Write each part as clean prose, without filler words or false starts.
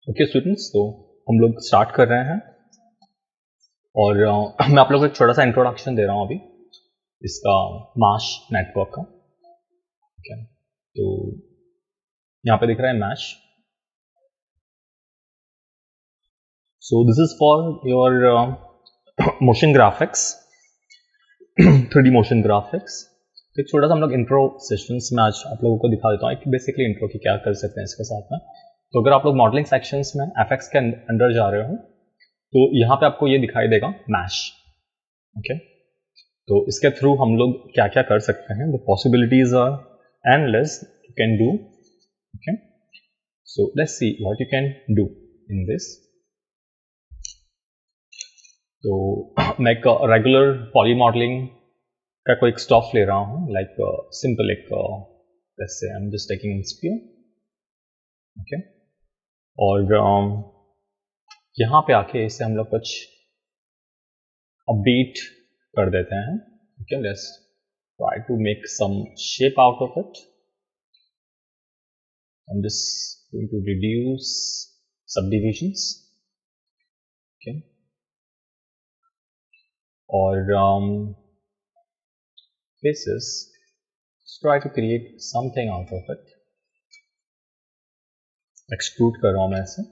Okay students, तो हम लोग स्टार्ट कर रहे हैं और मैं आप लोगों को एक छोटा सा इंट्रोडक्शन दे रहा हूँ अभी इसका मैश नेटवर्क का। ओके, तो यहाँ पे दिख रहा है mesh. So this is for your motion graphics 3D motion graphics. एक छोटा सा हम लोग इंट्रो सेशंस में आज आप लोगों को दिखा देता हूँ कि बेसिकली इंट्रो की क्या कर सकते हैं इसके साथ में। तो अगर आप लोग मॉडलिंग सेक्शंस में एफएक्स के अंदर जा रहे हो तो यहाँ पे आपको ये दिखाई देगा मैश। ओके, तो इसके थ्रू हम लोग क्या क्या कर सकते हैं, the possibilities are endless, you can do. Okay, so let's see what you can do in this. तो मैं एक रेगुलर पॉली मॉडलिंग का कोई एक स्टॉफ ले रहा हूँ, लाइक सिंपल एक let's say I am just taking inspire. Okay, और यहाँ पे आके इसे हम लोग कुछ अपडेट कर देते हैं। Okay, let's try to make some shape out of it. I'm just going to reduce subdivisions. Okay, or faces. Let's try to create something out of it. Extrude कर रहा हूँ मैं इसे।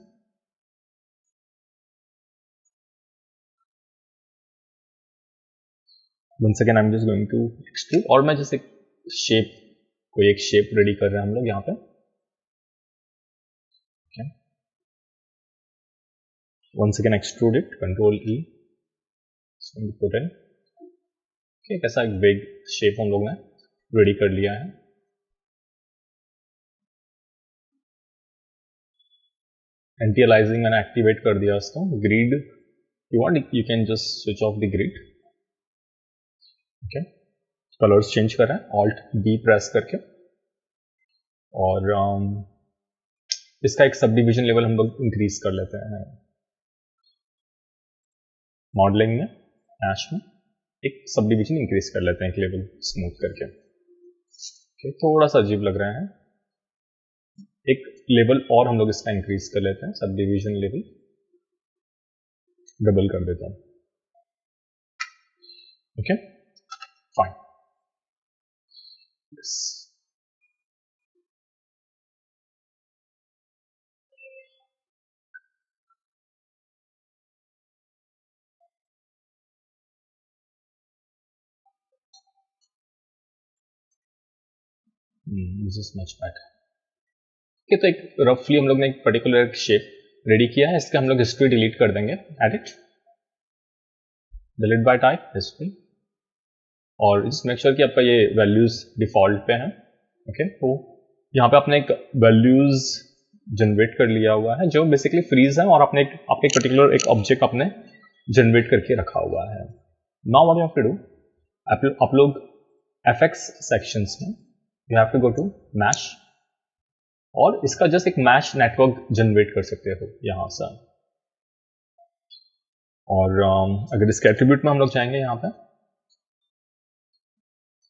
Once again, I'm just going to extrude, और मैं जैसे shape कोई एक shape ready कर रहे हैं हम लोग यहाँ पे। Okay, once again extrude it, Control E. So we put in. Okay, कैसा एक big shape हम लोग ने ready कर लिया है। एंटी अलाइजिंग मैंने एक्टिवेट कर दिया इसको। Grid you want, you can just switch off the grid. Okay, colours change कर रहे हैं, ऑल्ट बी प्रेस करके, और इसका एक सब डिविजन लेवल हम लोग इंक्रीज कर लेते हैं। मॉडलिंग में मैश में एक सब डिविजन इंक्रीज कर लेते हैं, एक लेवल स्मूथ करके। ओके, थोड़ा सा अजीब लग रहा है, एक लेवल और हम लोग इसका इंक्रीज कर लेते हैं, सब डिविजन लेवल डबल कर देता हूं। Okay, fine. This is much better. Okay, तो एक रफली हम लोग ने एक पर्टिकुलर शेप रेडी किया है, इसके हम लोग हिस्ट्री डिलीट कर देंगे। Edit, delete bye type history, और इस मेक श्योर कि आपका ये वैल्यूज डिफॉल्ट पे हैं। ओके, तो यहाँ पे आपने एक वैल्यूज जनरेट कर लिया हुआ है जो बेसिकली फ्रीज है, और आपने आपके पर्टिकुलर एक ऑब्जेक्ट आपने जनरेट करके रखा हुआ है। Now what you have to do, आप लोग एफएक्स सेक्शंस में you have to go to mesh, और इसका जस्ट एक मैश नेटवर्क जनरेट कर सकते हो यहाँ से। और अगर इसके एट्रीब्यूट में हम लोग जाएंगे यहाँ पे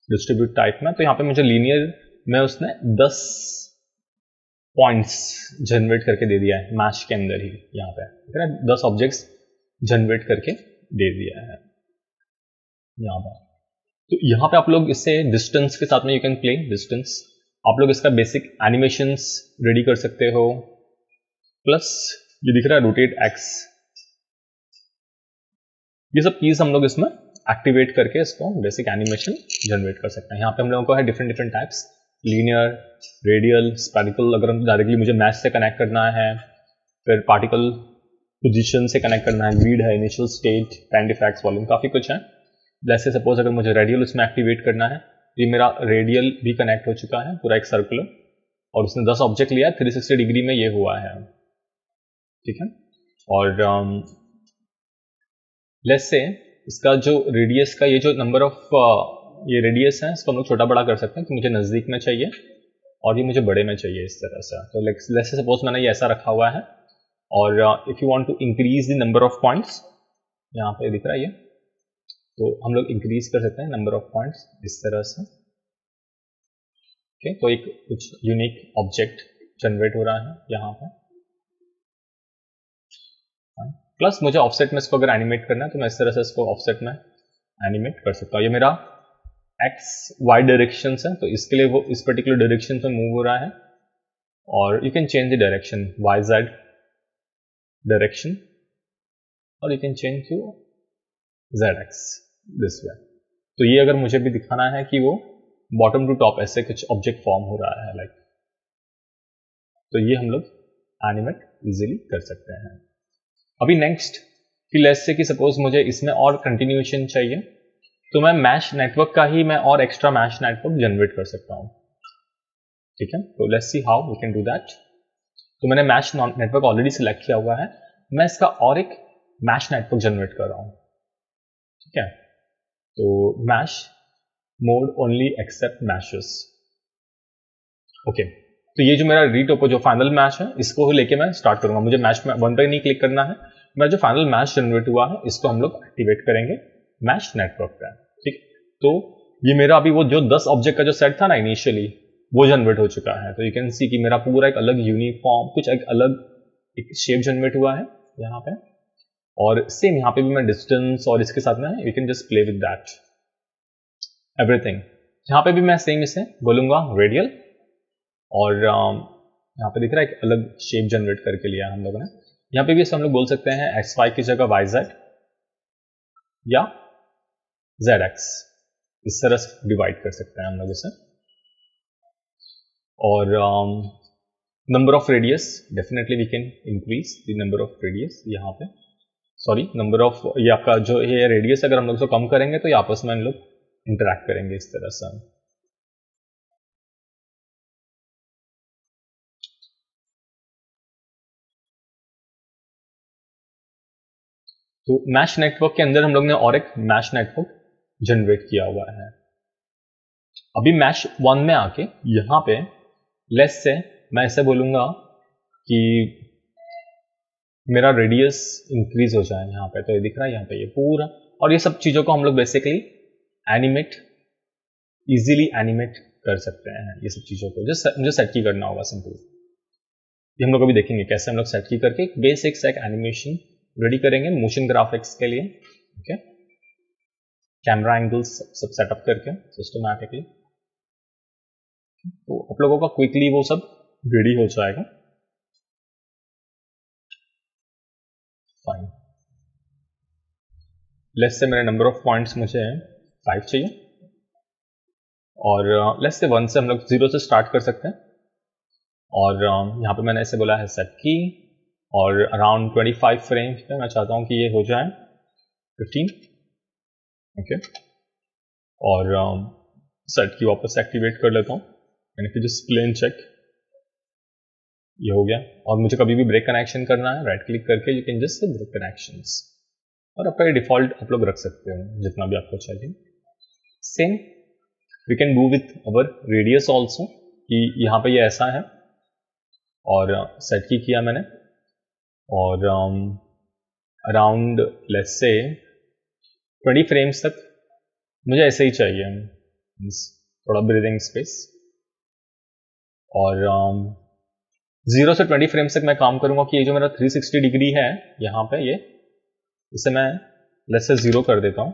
डिस्ट्रीब्यूट टाइप में, तो यहाँ पे मुझे लीनियर में उसने 10 पॉइंट्स जनरेट करके दे दिया है मैश के अंदर ही। यहाँ पे 10 ऑब्जेक्ट्स जनरेट करके दे दिया है यहाँ पर। तो यहाँ पे आप लोग इससे डिस्टेंस के साथ में यू कैन प्ले डिस्टेंस, आप लोग इसका बेसिक एनिमेशंस रेडी कर सकते हो। प्लस ये दिख रहा है रोटेट एक्स, ये सब चीज हम लोग इसमें एक्टिवेट करके इसको बेसिक एनिमेशन जनरेट कर सकते हैं। यहाँ पे हम लोगों को है different types, linear, radial, spherical. अगर हम डायरेक्टली मुझे मैश से कनेक्ट करना है, फिर पार्टिकल पोजीशन से कनेक्ट करना है, ग्रिड है, initial state, panned effects, volume, काफी कुछ है। जैसे सपोज अगर मुझे रेडियल उसमें एक्टिवेट करना है, ये मेरा रेडियल भी कनेक्ट हो चुका है पूरा एक सर्कुलर, और उसने 10 ऑब्जेक्ट लिया है, 360 डिग्री में ये हुआ है। ठीक है, और लेट्स से इसका जो रेडियस का ये जो नंबर ऑफ ये रेडियस है, इसको हम लोग छोटा बड़ा कर सकते हैं कि मुझे नज़दीक में चाहिए और ये मुझे बड़े में चाहिए, इस तरह से। तो लेट्स से सपोज मैंने ये ऐसा रखा हुआ है, और if you want to increase the number of points, यहाँ पे दिख रहा है ये, तो हम लोग इंक्रीज कर सकते हैं नंबर ऑफ पॉइंट्स इस तरह से। ओके, तो एक कुछ यूनिक ऑब्जेक्ट जनरेट हो रहा है यहाँ पे। प्लस मुझे ऑफसेट में इसको अगर एनिमेट करना है तो मैं इस तरह से इसको ऑफसेट में एनिमेट कर सकता हूँ। ये मेरा एक्स वाई डायरेक्शन है, तो इसके लिए वो इस पर्टिकुलर डायरेक्शन में मूव हो रहा है, और you can change the direction Y Z direction, और you can change to Z X this way. तो ये अगर मुझे भी दिखाना है कि वो बॉटम टू टॉप ऐसे कुछ ऑब्जेक्ट फॉर्म हो रहा है लाइक, तो ये हम लोग एनिमेट इजीली कर सकते हैं। अभी नेक्स्ट कि लेट्स से कि सपोज मुझे इसमें और कंटिन्यूएशन चाहिए, तो मैं मैश नेटवर्क का ही मैं और एक्स्ट्रा मैश नेटवर्क जनरेट कर सकता हूँ। ठीक है, तो let's see how we can do that. तो मैंने मैश नेटवर्क ऑलरेडी सिलेक्ट किया हुआ है, मैं इसका और एक मैश नेटवर्क जनरेट कर रहा हूँ। ठीक है, तो mesh mode only accept meshes. Okay, तो ये जो मेरा रीटोपो जो फाइनल मैश है इसको लेके मैं स्टार्ट करूंगा। मुझे मैश में 1 पे नहीं क्लिक करना है, मेरा जो फाइनल मैश जनरेट हुआ है इसको हम लोग एक्टिवेट करेंगे मैश नेटवर्क पे। ठीक, तो ये मेरा अभी वो जो 10 ऑब्जेक्ट का जो सेट था ना इनिशियली, वो जनरेट हो चुका है। तो यू कैन सी कि मेरा पूरा एक अलग यूनिफॉर्म कुछ एक अलग एक शेप जनरेट हुआ है यहाँ पे, और सेम यहाँ पे भी मैं डिस्टेंस और इसके साथ में you can just play with that everything. यहाँ पे भी मैं सेम इसे बोलूंगा रेडियल, और यहाँ पे दिख रहा है एक अलग शेप जनरेट करके लिया हम लोगों ने। यहाँ पे भी इसे हम लोग बोल सकते हैं एक्स वाई की जगह वाई जेड या जेड एक्स, इस तरह से डिवाइड कर सकते हैं हम लोग इसे। और number of radius definitely we can increase the number of radius यहाँ पे, सॉरी नंबर ऑफ ये आपका जो ये रेडियस अगर हम लोग इसको कम करेंगे तो ये आपस में हम लोग इंटरैक्ट करेंगे इस तरह से। तो मैश नेटवर्क के अंदर हम लोग ने और एक मैश नेटवर्क जनरेट किया हुआ है। अभी मैश 1 में आके यहाँ पे लेस से मैं ऐसे बोलूंगा कि मेरा रेडियस इंक्रीज हो जाए यहाँ पे, तो ये दिख रहा है यहाँ पे ये पूरा, और ये सब चीज़ों को हम लोग बेसिकली एनिमेट इजीली एनिमेट कर सकते हैं। ये सब चीज़ों को जो मुझे सेट की करना होगा सिंपल, ये हम लोग अभी देखेंगे कैसे हम लोग सेट की करके बेसिक से एक एनिमेशन रेडी करेंगे मोशन ग्राफिक्स के लिए। ओके, कैमरा एंगल्स सब सेटअप करके सिस्टमैटिकली, तो आप लोगों का क्विकली वो सब रेडी हो जाएगा। फाइन, लेस से मेरे नंबर ऑफ पॉइंट्स मुझे 5 चाहिए, और लेस से 1 से हम लोग 0 से स्टार्ट कर सकते हैं, और यहाँ पे मैंने ऐसे बोला है सेट की, और अराउंड 25 फ्रेम्स पे मैं चाहता हूँ कि ये हो जाए 15। ओके, और सेट की वापस एक्टिवेट कर लेता हूँ, यानी कि जस्ट प्लेन चेक, ये हो गया। और मुझे कभी भी ब्रेक कनेक्शन करना है, राइट क्लिक करके you can just say break connections, और आपका ये डिफॉल्ट आप लोग रख सकते हो जितना भी आपको चाहिए। Same we can do with our radius also, कि यहाँ पे ये ऐसा है, और सेट की किया मैंने, और अराउंड लेट्स से 20 फ्रेम्स तक मुझे ऐसे ही चाहिए, थोड़ा ब्रीदिंग स्पेस, और 0 से 20 फ्रेम्स तक मैं काम करूंगा कि ये जो मेरा 360 डिग्री है यहाँ पे, ये इसे मैं लेट्स से 0 कर देता हूँ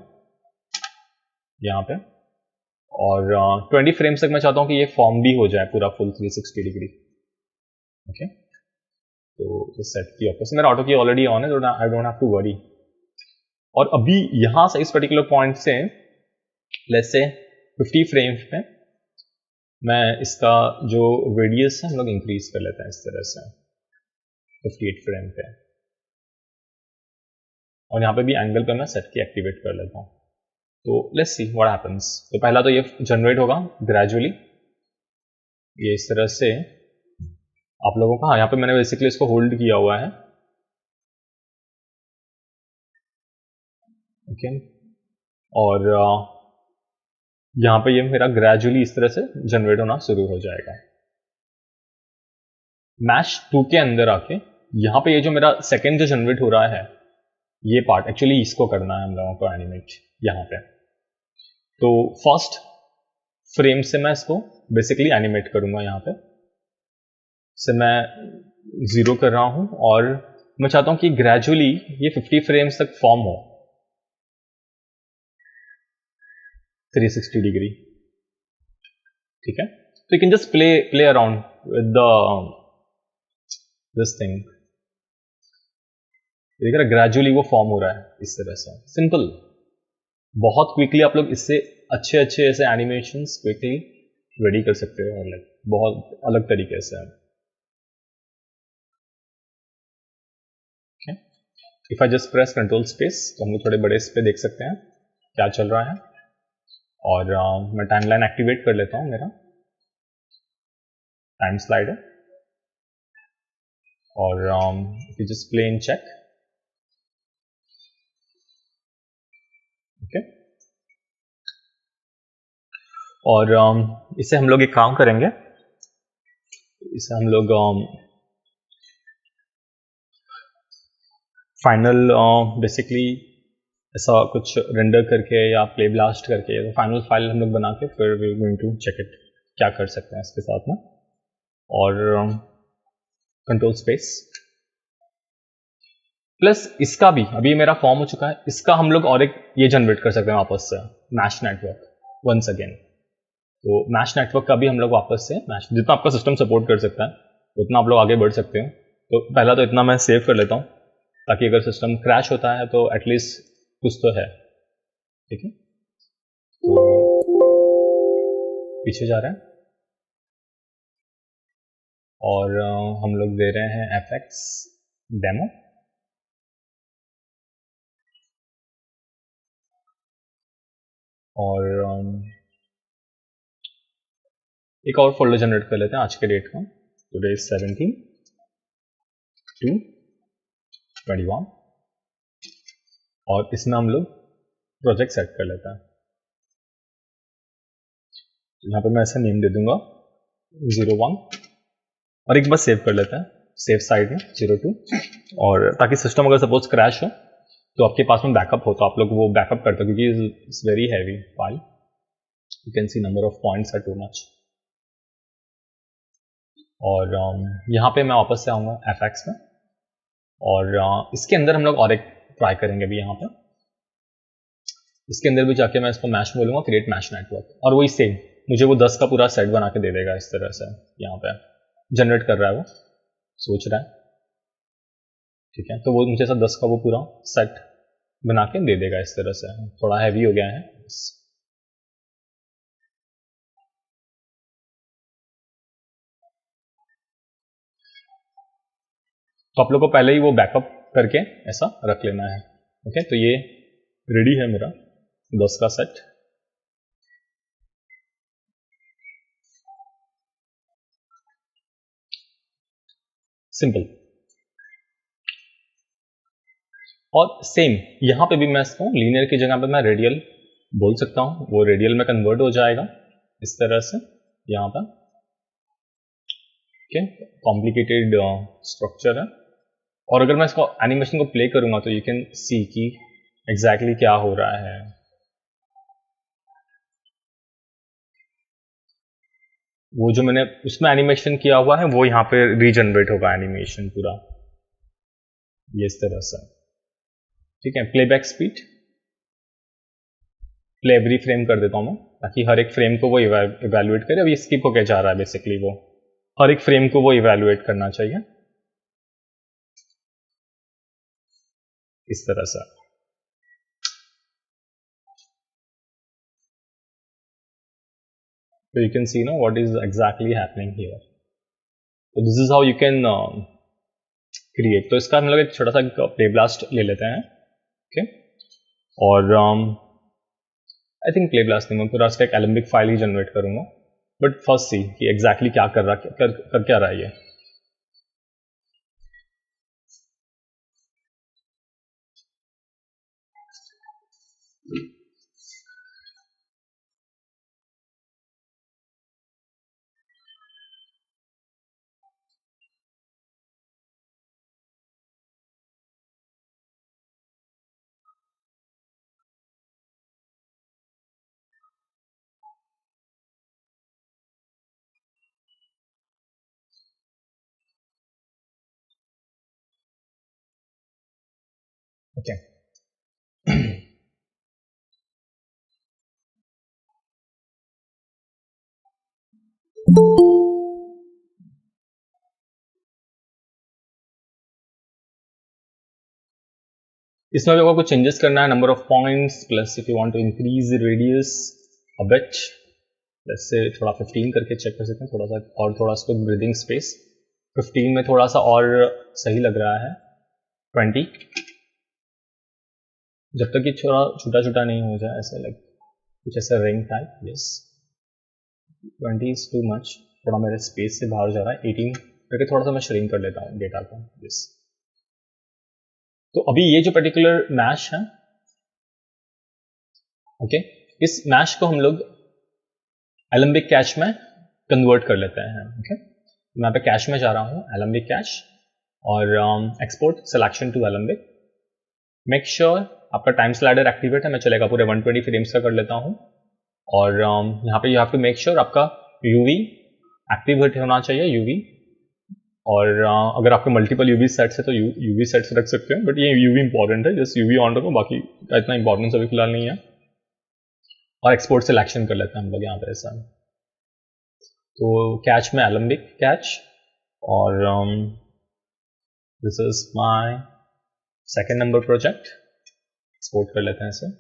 यहाँ पे, और 20 फ्रेम्स तक मैं चाहता हूँ कि ये फॉर्म भी हो जाए पूरा फुल 360 डिग्री। ओके, तो सेट की वापस मेरा ऑटो की ऑलरेडी ऑन है, तो I don't have to worry. और अभी यहाँ से इस पर्टिकुलर पॉइंट से लेट्स से 50 फ्रेम्स पे मैं इसका जो रेडियस है हम लोग इंक्रीज कर लेते हैं इस तरह से 58 फ्रेम पे, और यहाँ पे भी एंगल पे मैं सेट की एक्टिवेट कर लेता हूँ। तो लेट्स सी व्हाट हैपेंस। तो पहला तो ये जनरेट होगा ग्रेजुअली, ये इस तरह से आप लोगों का, यहाँ पे मैंने बेसिकली इसको होल्ड किया हुआ है। ओके, और यहाँ पे ये मेरा ग्रेजुअली इस तरह से जनरेट होना शुरू हो जाएगा। मैश 2 के अंदर आके यहाँ पे ये जो मेरा सेकेंड जो जनरेट हो रहा है, ये पार्ट एक्चुअली इसको करना है हम लोगों को एनिमेट यहाँ पे। तो फर्स्ट फ्रेम से मैं इसको बेसिकली एनिमेट करूंगा, यहाँ पे से मैं 0 कर रहा हूँ, और मैं चाहता हूं कि ग्रेजुअली ये 50 फ्रेम्स तक फॉर्म हो 360 डिग्री, ठीक है। तो you can just play around with the this thing, देख रहे ग्रेजुअली वो फॉर्म हो रहा है इस तरह से, सिंपल। बहुत क्विकली आप लोग इससे अच्छे अच्छे ऐसे एनिमेशंस क्विकली रेडी कर सकते हो, लाइक बहुत अलग तरीके से। If I just press control space तो हम लोग थोड़े बड़े इस पे देख सकते हैं क्या चल रहा है। और मैं टाइमलाइन एक्टिवेट कर लेता हूँ, मेरा टाइम स्लाइडर, और just play in check, okay. और इससे हम लोग एक काम करेंगे, इसे हम लोग फाइनल बेसिकली ऐसा कुछ रेंडर करके या प्ले ब्लास्ट करके तो फाइनल फाइल हम लोग बना के फिर we going to check it क्या कर सकते हैं इसके साथ में। और कंट्रोल स्पेस प्लस इसका भी अभी मेरा फॉर्म हो चुका है, इसका हम लोग और एक ये जनरेट कर सकते हैं वापस से, मैश नेटवर्क वंस अगेन। तो मैश नेटवर्क का भी हम लोग वापस से मैश, जितना आपका सिस्टम सपोर्ट कर सकता है उतना आप लोग आगे बढ़ सकते हो। तो पहला तो इतना मैं सेव कर लेता हूँ ताकि अगर सिस्टम क्रैश होता है तो एटलीस्ट कुछ तो है, ठीक है। तो पीछे जा रहे हैं और हम लोग दे रहे हैं FX डेमो, और एक और फोल्डर जनरेट कर लेते हैं आज के डेट का, टुडे इज 17/2/21, और इसमें हम लोग प्रोजेक्ट सेट कर लेते हैं। यहाँ पे मैं ऐसा नेम दे दूंगा 01, और एक बार सेव कर लेते हैं सेव साइड में 02, और ताकि सिस्टम अगर सपोज क्रैश हो तो आपके पास में बैकअप हो तो आप लोग वो बैकअप करते हो, क्योंकि it's very heavy file, you can see number of points are too much. और यहाँ पे मैं वापस से आऊँगा FX में, और इसके अंदर हम लोग और एक ट्राई करेंगे अभी यहाँ पे, इसके अंदर भी जाके मैं इसको मैश बोलूँगा, क्रिएट मैश नेटवर्क, और वही सेम मुझे वो 10 का पूरा सेट बना के दे देगा इस तरह से। यहाँ पे जनरेट कर रहा है वो, सोच रहा है, ठीक है। तो वो मुझे ऐसा 10 का वो पूरा सेट बना के दे देगा इस तरह से, थोड़ा हैवी हो गया है। तो आप लोग को पहले ही वो बैकअप करके ऐसा रख लेना है, ओके। तो ये रेडी है मेरा 10 का सेट। सिंपल। और सेम यहाँ पे भी मैं इसको लीनियर की जगह पे मैं रेडियल बोल सकता हूँ, वो रेडियल में कन्वर्ट हो जाएगा इस तरह से यहाँ पर, ओके। कॉम्प्लिकेटेड स्ट्रक्चर है, और अगर मैं इसको एनिमेशन को प्ले करूंगा तो यू कैन सी कि एग्जैक्टली क्या हो रहा है। वो जो मैंने उसमें एनिमेशन किया हुआ है वो यहाँ पे रीजनरेट होगा एनिमेशन पूरा, ये इस तरह से, ठीक है। Playback speed play every frame कर देता हूँ मैं, ताकि हर एक फ्रेम को वो इवेलुएट करे। अभी स्किप होके जा रहा है बेसिकली, वो हर एक फ्रेम को वो इवेलुएट करना चाहिए इस तरह से। So you can see now what is exactly happening here. So this is how you can create. तो इसका हम लोग एक छोटा सा प्ले ब्लास्ट ले लेते हैं, ओके। और आई थिंक प्ले ब्लास्ट नहीं, मैं पूरा इसका एक एलम्बिक फाइल ही जनरेट करूंगा, बट फर्स्ट सी कि एग्जैक्टली क्या कर रहा कर क्या रहा है ये। ओके इसमें भी आपको कुछ चेंजेस करना है, number of points plus if you want to increase radius a bit, जैसे थोड़ा 15 करके चेक कर सकते हैं, थोड़ा सा और थोड़ा इसको ब्रीदिंग स्पेस 15 में थोड़ा सा और सही लग रहा है, 20 जब तक कि थोड़ा छोटा छोटा नहीं हो जाए, ऐसे लाइक कुछ ऐसा ring type, yes 20 is too much, थोड़ा मेरे स्पेस से बाहर जा रहा है, 18 करके थोड़ा सा मैं श्रिंक कर लेता हूँ डेटा को, यस। तो अभी ये जो पर्टिकुलर मैश है, ओके, इस मैश को हम लोग एलम्बिक कैश में कन्वर्ट कर लेते हैं, ओके। मैं पे कैश में जा रहा हूँ, एलम्बिक कैश, और export selection to Alembic. Make sure आपका टाइम स्लाइडर एक्टिवेट है, मैं चलेगा पूरे 120 फ्रेम्स का कर लेता हूँ, और यहाँ पे you have to make sure आपका यूवी एक्टिवेट होना चाहिए, यूवी, और अगर आपके मल्टीपल यूवी सेट्स है तो यूवी सेट्स रख सकते हो, बट ये यूवी इंपॉर्टेंट है, जस्ट यूवी ऑन रखो, बाकी इतना इंपॉर्टेंस अभी फिलहाल नहीं है। और एक्सपोर्ट सिलेक्शन कर लेते हैं हम लोग यहाँ पे ऐसा। तो कैच में एलम्बिक कैच, और this is my second number project, export कर लेते हैं इसे।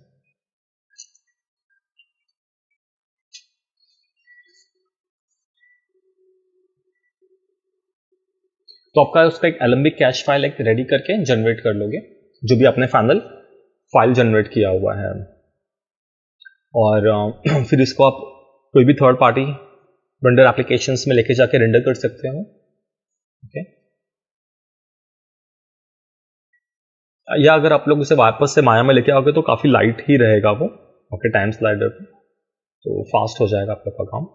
तो आपका उसका एक एलम्बिक कैश फाइल एक रेडी करके जनरेट कर लोगे, जो भी आपने फाइनल फाइल जनरेट किया हुआ है, और फिर इसको आप कोई भी थर्ड पार्टी रेंडर एप्लीकेशंस में लेके जाके रेंडर कर सकते हो, ओके। या अगर आप लोग उसे वापस से माया में लेके आओगे तो काफ़ी लाइट ही रहेगा वो आपके टाइम स्लाइडर पे, तो फास्ट हो जाएगा आपका काम।